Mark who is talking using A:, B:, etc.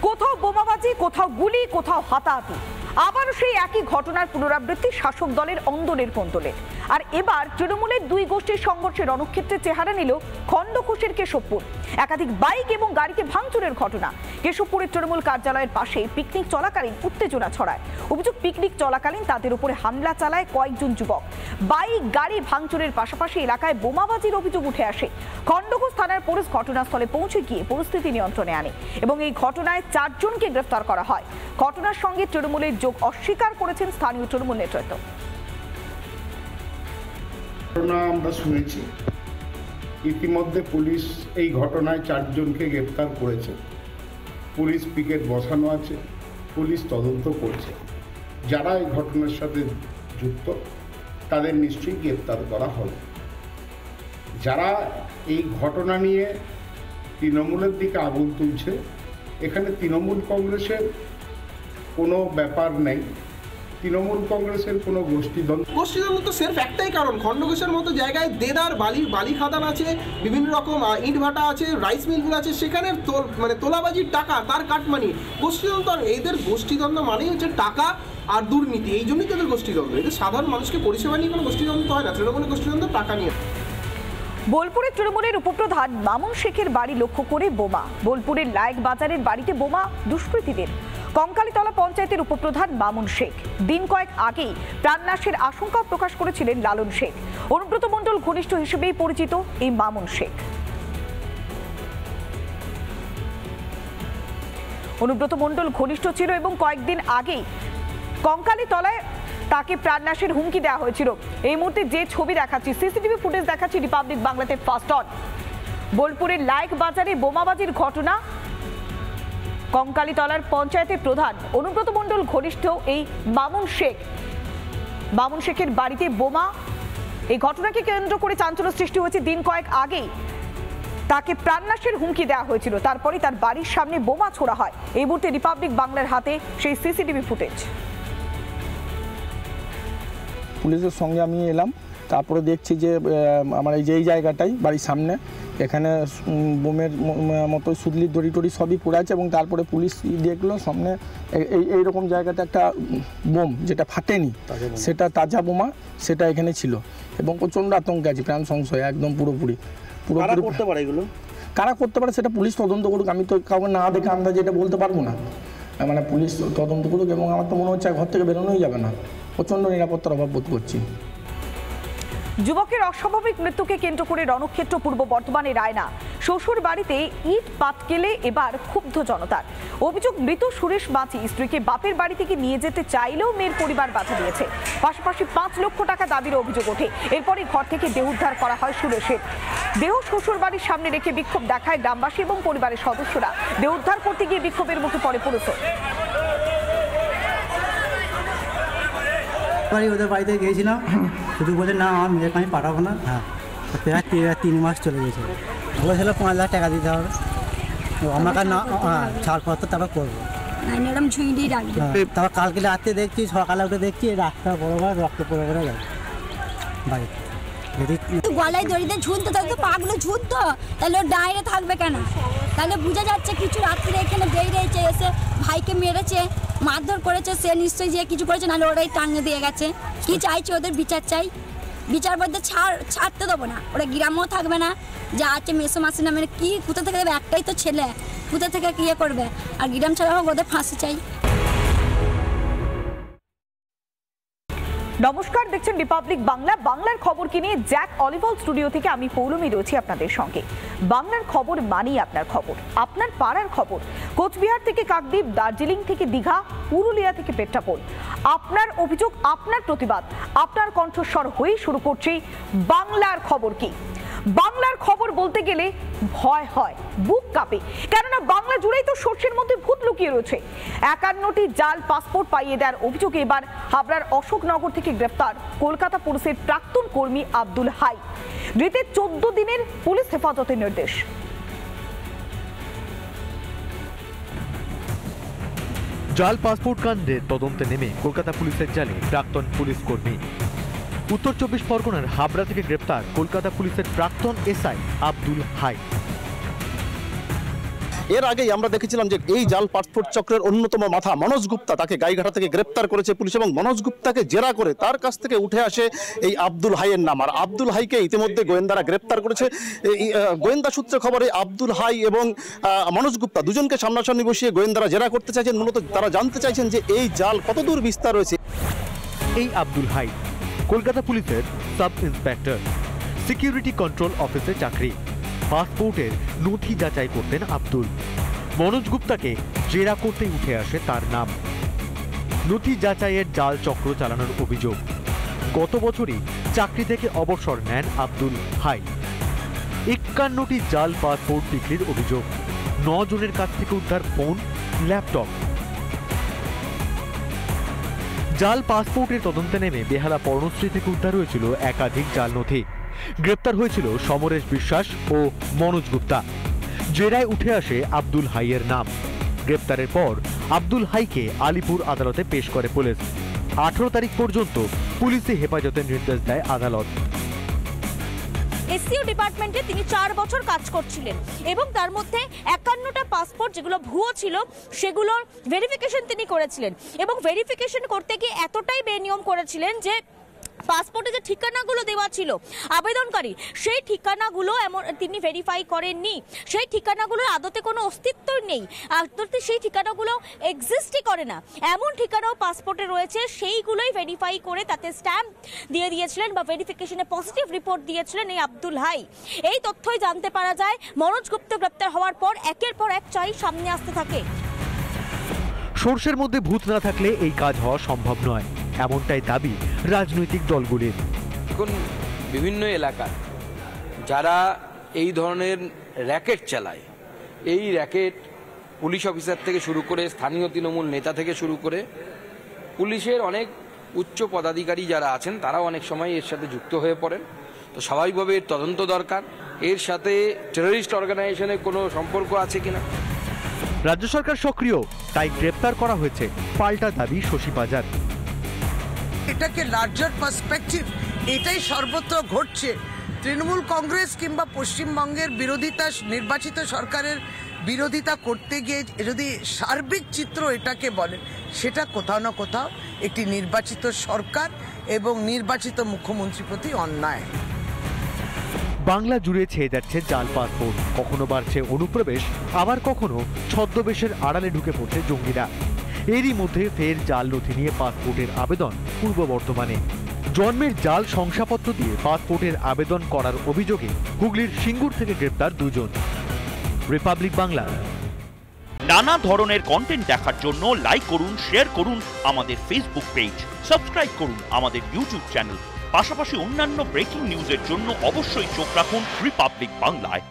A: কোথাও বোমাবাজি, কোথাও গুলি, কোথাও হাতাহাতি। আবারও সেই একই ঘটনার পুনরাবৃত্তি শাসক দলের অন্দরের কোন্দলে। আর এবার তৃণমূলের দুই গোষ্ঠীর সংঘর্ষের রণক্ষেত্রে চেহারা নিল খণ্ডঘোষের কেশবপুর। একাধিক বাইক এবং গাড়িতে ভাঙচুরের ঘটনা। কেশবপুরের তৃণমূল কার্যালয়ের পাশে পিকনিক চলাকালীন উত্তেজনা ছড়ায়। অভিযোগ, পিকনিক চলাকালীন তাদের উপরে হামলা চালায় কয়েকজন যুবক। বাইক গাড়ি ভাঙচুরের পাশাপাশি এলাকায় বোমাবাজির অভিযোগ উঠে আসে। খণ্ডঘোষ থানার পুলিশ ঘটনাস্থলে পৌঁছে গিয়ে পরিস্থিতি নিয়ন্ত্রণে আনে এবং এই ঘটনায় 4 জনকে গ্রেফতার করা হয়। ঘটনার সঙ্গে তৃণমূলের যোগ অস্বীকার করেছেন স্থানীয় তৃণমূল নেতৃত্ব।
B: ঘটনা আমরা শুনেছি, ইতিমধ্যে পুলিশ এই ঘটনায় 4 জনকে গ্রেফতার করেছে। পুলিশ পিকেট বসানো আছে, পুলিশ তদন্ত করছে। যারা এই ঘটনার সাথে যুক্ত তাদের নিশ্চয়ই গ্রেফতার করা হবে। যারা এই ঘটনা নিয়ে তৃণমূলের দিকে আগুন তুলছে, এখানে তৃণমূল কংগ্রেসের কোনো ব্যাপার নেই, তৃণমূল কংগ্রেসের কোনো
C: গোষ্ঠীদ্বন্দ্ব তো সির্ফ একটাই কারণ। খণ্ডঘোষের মতো জায়গায় দেদার বালি খাদান আছে, বিভিন্ন রকম ইট ভাটা আছে, রাইস মিলগুলো আছে, সেখানে তোলাবাজির টাকা, তার কাটমানি। গোষ্ঠীদ্বন্দ্ব, এদের গোষ্ঠীদ্বন্দ্ব মানেই হচ্ছে টাকা আর দুর্নীতি। এই জন্যই তাদের গোষ্ঠীদ্বন্দ্ব। এদের সাধারণ মানুষকে পরিষেবা নিয়ে কোনো গোষ্ঠীদ্বন্দ্ব হয় না। তৃণমূলের গোষ্ঠীদ্বন্দ্ব টাকা নিয়ে।
A: বোলপুরের তৃণমূলের উপপ্রধান মামুন শেখের বাড়ি লক্ষ্য করে বোমা। বোলপুরের লায়েক বাজারের বাড়িতে বোমা দুষ্কৃতীদের। কঙ্কালীতলা পঞ্চায়েতের উপপ্রধান মামুন শেখ দিন কয়েক আগেই প্রাণনাশের আশঙ্কা প্রকাশ করেছিলেন লালন শেখ। অনুব্রত মণ্ডল ঘনিষ্ঠ হিসেবেই পরিচিত এই মামুন শেখ। অনুব্রত মণ্ডল ঘনিষ্ঠ ছিল এবং কয়েকদিন আগেই কঙ্কালীতলায় তাকে প্রাণনাশের হুমকি দেওয়া হয়েছিল। এই মুহূর্তে যে ছবি দেখাচ্ছি, সিসিটিভি ফুটেজ দেখাচ্ছি রিপাবলিক বাংলাতে ফার্স্ট অন। বোলপুরের লায়েক বাজারে বোমাবাজির ঘটনা। কঙ্কালীতলার পঞ্চায়েতের প্রধান অনুব্রত মণ্ডল ঘনিষ্ঠ এই মামুন শেখের বাড়িতে বোমা। এই ঘটনাকে কেন্দ্র করে চাঞ্চল্য সৃষ্টি হয়েছে। দিন কয়েক আগেই তাকে প্রাণনাশের হুমকি দেওয়া হয়েছিল, তারপরে তার বাড়ির সামনে বোমা ছোড়া হয়। এই মুহূর্তে রিপাবলিক বাংলার হাতে সেই সিসিটিভি ফুটেজ।
D: পুলিশের সঙ্গে আমি এলাম, তারপরে দেখছি যে আমার এই যে এই জায়গাটাই বাড়ির সামনে, এখানে বোমের মতো সুদলি দড়ি টড়ি সবই পড়ে আছে। এবং তারপরে পুলিশ দেখলো সামনে এইরকম জায়গাতে একটা বোম যেটা ফাটেনি, সেটা তাজা বোমা, সেটা এখানে ছিল। এবং প্রচণ্ড আতঙ্কে আছে, প্রাণ সংশয় একদম পুরোপুরি।
E: করতে পারে এগুলো,
D: কারা করতে পারে সেটা পুলিশ তদন্ত করুক। আমি তো কাউকে না দেখে আন্দাজে এটা বলতে পারবো না। মানে পুলিশ তদন্ত করুক। এবং আমার তো মনে হচ্ছে ঘর থেকে বেরোনোই যাবে না, প্রচণ্ড নিরাপত্তার অভাব বোধ করছি।
A: যুবকের অস্বাভাবিক মৃত্যুকে কেন্দ্র করে রণক্ষেত্র পূর্ব বর্ধমানের রায়না। শ্বশুর বাড়িতে ইট পাটকেলে এবার ক্ষুব্ধ জনতার। অভিযোগ, মৃত সুরেশ মাঝি স্ত্রীকে বাপের বাড়ি থেকে নিয়ে যেতে চাইলেও মেয়ের পরিবার বাধা দিয়েছে। পাশাপাশি 5 লক্ষ টাকা দাবির অভিযোগ ওঠে। এরপরই ঘর থেকে দেহ উদ্ধার করা হয় সুরেশের। দেহ শ্বশুর বাড়ির সামনে রেখে বিক্ষোভ দেখায় গ্রামবাসী এবং পরিবারের সদস্যরা। দেহ উদ্ধার করতে গিয়ে বিক্ষোভের মুখে পড়ে পুলিশ।
F: ওদের বাড়িতে গিয়েছিলাম, শুধু বলে না আমার মেয়েকে আমি পাঠাবো না। হ্যাঁ, প্রায় 3 মাস চলে গেছে। বলেছিল 5 লাখ টাকা দিতে হবে, আমাকে না ছাড়পত্র তারপর করবো। তারপর কালকে রাত্রে দেখছি, সকালে উঠে দেখছি রাস্তা বরাবর রক্ত পড়ে পড়ে গেছে বাড়িতে।
G: গলায় দড়িতে ঝুলতো, তাহলে তো পাগুলো ঝুলতো, তাহলে ওর ডাইরে থাকবে কেন? তাহলে বোঝা যাচ্ছে কিছু রাত্রে এখানে বেরিয়েছে, এসে ভাইকে মেরেছে, মারধর করেছে, সে নিশ্চয়ই যে কিছু করেছে, নাহলে ওরাই টাঙিয়ে দিয়ে গেছে। কি চাইছে? ওদের বিচার চাই। বিচার বলতে ছাড়তে দেবো না, ওরা গ্রামেও থাকবে না। যা আছে মেসো মাসি নামে কি কোথা থেকে দেবে? একটাই তো ছেলে, কোথা থেকে কি করবে? আর গ্রাম ছাড়া হোক, ওদের ফাঁসি চাই।
A: নমস্কার, দেখছেন রিপাবলিক বাংলা। বাংলার খবর কিনে জ্যাক অলিভল স্টুডিও থেকে আমি পৌলমী রয়েছি আপনাদের সঙ্গে। বাংলার খবর মানেই আপনার খবর, আপনার পাড়ার খবর। কোচবিহার থেকে কাকদ্বীপ, দার্জিলিং থেকে দীঘা, পুরুলিয়া থেকে পেট্রাপোল। আপনার অভিযোগ, আপনার প্রতিবাদ, আপনার কণ্ঠস্বর হয়ে শুরু করছি বাংলার খবর কি। বাংলার খবর বলতে গেলে ভয় হয়, বুক কাঁপে, কেননা বাংলা জুড়েই তো সর্ষের মধ্যে ভূত লুকিয়ে রয়েছে। 51টি জাল পাসপোর্ট পাইয়ে দেওয়ার অভিযোগে এবার হাবড়ার অশোকনগর থেকে গ্রেফতার কলকাতা পুলিশের প্রাক্তন কর্মী আব্দুল হাই। ধৃতের 14 দিনের পুলিশ হেফাজতের নির্দেশ।
H: জাল পাসপোর্ট কাণ্ডের তদন্তে নেমে কলকাতা পুলিশের জালে প্রাক্তন পুলিশ কর্মী। উত্তর 24 পরগনার হাবড়া থেকে গ্রেপ্তার কলকাতা পুলিশের প্রাক্তন এসআই আব্দুল হাই।
E: এর আগেই আমরা দেখেছিলাম যে এই জাল পাসপোর্ট চক্রের অন্যতম মাথা মনোজ গুপ্তা, তাকে গাইঘাটা থেকে গ্রেপ্তার করেছে পুলিশ এবং মনোজ গুপ্তাকে জেরা করে তার কাছ থেকে উঠে আসে এই আব্দুল হাইয়ের নাম। আর আব্দুল হাইকে ইতিমধ্যে গোয়েন্দারা গ্রেপ্তার করেছে। গোয়েন্দা সূত্রে খবরে আব্দুল হাই এবং মনোজ গুপ্তা দুজনকে সামনাসামনি বসিয়ে গোয়েন্দারা জেরা করতে চাইছেন। মূলত তারা জানতে চাইছেন যে এই জাল কতদূর বিস্তার রয়েছে।
H: এই আব্দুল হাই কলকাতা পুলিশের সাব ইন্সপেক্টর, সিকিউরিটি কন্ট্রোল অফিসে চাকরি। পাসপোর্টের নথি যাচাই করতেন আব্দুল। মনোজ গুপ্তাকে জেরা করতে উঠে আসে তার নাম। নথি যাচাইয়ের জাল চক্র চালানোর অভিযোগ। গত বছরই চাকরি থেকে অবসর নেন আব্দুল হাই। 51টি জাল পাসপোর্ট বিক্রির অভিযোগ। 9 জনের কাছ থেকে উদ্ধার ফোন, ল্যাপটপ। জাল পাসপোর্টের তদন্তে নেমে বেহালা পর্ণশ্রী থেকে উদ্ধার হয়েছিল একাধিক জাল নথি। গ্রেপ্তার হয়েছিল সমরেশ বিশ্বাস ও মনোজ গুপ্তা। জেরায় উঠে আসে আব্দুল হাইয়ের নাম। গ্রেপ্তারের পর আব্দুল হাইকে আলিপুর আদালতে পেশ করে পুলিশ। 18 তারিখ পর্যন্ত পুলিশি হেফাজতের নির্দেশ দেয় আদালত।
I: এসসিও ডিপার্টমেন্টে তিনি 4 বছর কাজ করছিলেন এবং তার মধ্যে 51টা পাসপোর্ট যেগুলো ভুয়ো ছিল সেগুলোর ভেরিফিকেশন তিনি করেছিলেন এবং ভেরিফিকেশন করতে গিয়ে এতটাই বেনিয়ম করেছিলেন যে পাসপোর্টে যে ঠিকানাগুলো দেওয়া ছিল আবেদনকারী, সেই ঠিকানাগুলো এমন তিনি ভেরিফাই করেননি। সেই ঠিকানাগুলোর আদতে কোনো অস্তিত্বই নেই, আদতে সেই ঠিকানাগুলো এক্সিস্টই করে না। এমন ঠিকানাও পাসপোর্টে রয়েছে, সেইগুলোই ভেরিফাই করে তাতে স্ট্যাম্প দিয়ে দিয়েছিলেন বা ভেরিফিকেশনে পজিটিভ রিপোর্ট দিয়েছিলেন এই আব্দুল হাই। এই তথ্যই জানতে পারা যায় মনোজ গুপ্তা গ্রেপ্তার হওয়ার পর একের পর এক চাই সামনে আসতে থাকে।
H: সর্ষের মধ্যে ভূত না থাকলে এই কাজ হওয়া সম্ভব নয়, এমনটাই দাবি রাজনৈতিক দলগুলির।
J: এখন বিভিন্ন এলাকার যারা এই ধরনের র্যাকেট চালায়, এই র্যাকেট পুলিশ অফিসার থেকে শুরু করে স্থানীয় তৃণমূল নেতা থেকে শুরু করে পুলিশের অনেক উচ্চ পদাধিকারী যারা আছেন তারাও অনেক সময় এর সাথে যুক্ত হয়ে পড়েন। তো স্বাভাবিকভাবে এর তদন্ত দরকার। এর সাথে টেররিস্ট অর্গানাইজেশনের কোনো সম্পর্ক আছে কিনা।
H: রাজ্য সরকার সক্রিয়, তাই গ্রেপ্তার করা হয়েছে, পাল্টা দাবি শশী বাজার।
K: এটাকে লার্জার পার্সপেক্টিভ, এটাই সর্বত্র ঘটছে। তৃণমূল কংগ্রেস কিংবা পশ্চিমবঙ্গের বিরোধিতা, নির্বাচিত সরকারের বিরোধিতা করতে গিয়ে যদি সার্বিক চিত্র এটাকে বলেন, সেটা কোথাও না কোথাও একটি নির্বাচিত সরকার এবং নির্বাচিত মুখ্যমন্ত্রীর প্রতি অন্যায়।
H: বাংলা জুড়ে ছেয়ে যাচ্ছে জাল পাসপোর্ট। কখনো বাড়ছে অনুপ্রবেশ, আবার কখনো ছদ্মবেশের আড়ালে ঢুকে পড়ছে জঙ্গিরা। এরই মধ্যে ফের জাল নথি নিয়ে পাসপোর্টের আবেদন পূর্ব বর্ধমানে। জন্মের জাল শংসাপত্র দিয়ে পাসপোর্টের আবেদন করার অভিযোগে হুগলির সিঙ্গুর থেকে গ্রেপ্তার 2 জন। রিপাবলিক বাংলা।
L: নানা ধরনের কন্টেন্ট দেখার জন্য লাইক করুন, শেয়ার করুন আমাদের ফেসবুক পেজ, সাবস্ক্রাইব করুন আমাদের ইউটিউব চ্যানেল। পাশাপাশি অন্যান্য ব্রেকিং নিউজের জন্য অবশ্যই চোখ রাখুন রিপাবলিক বাংলায়।